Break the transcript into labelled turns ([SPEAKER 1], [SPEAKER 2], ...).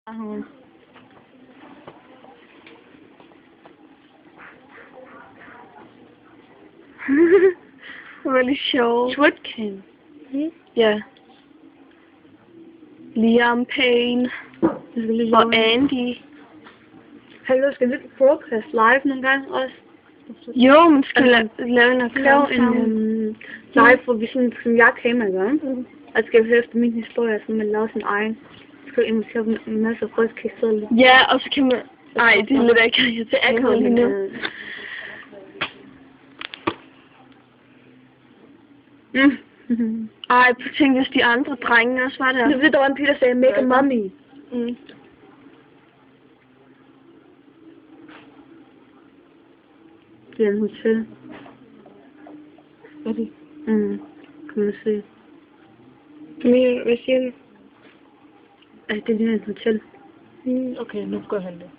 [SPEAKER 1] Det var lidt sjovt.
[SPEAKER 2] Twitkin.
[SPEAKER 1] Ja. Liam Payne. Og Andy.
[SPEAKER 2] Hallo, skal vi ikke broadcast live nogle gange også?
[SPEAKER 1] Jo, man skal lave en
[SPEAKER 2] Lave en live, hvor vi sådan, som jeg kan med gøre. Og skal vi høre efter min historie, så man laver sin egen. Så skal vi invitere en masse rødskægtsædler.
[SPEAKER 1] Ja, og så kan man... Ej, det er lidt akavet.
[SPEAKER 2] Det er akavet lige nu.
[SPEAKER 1] Ej, tænk hvis de andre drenge også var der.
[SPEAKER 2] Nu ved der var en pige, der sagde, make a mommy. Det er en hotel.
[SPEAKER 1] Er det?
[SPEAKER 2] Kan man se.
[SPEAKER 1] Hvad siger du?
[SPEAKER 2] Ej, det er lige en hotel.
[SPEAKER 1] Okay, nu går han det.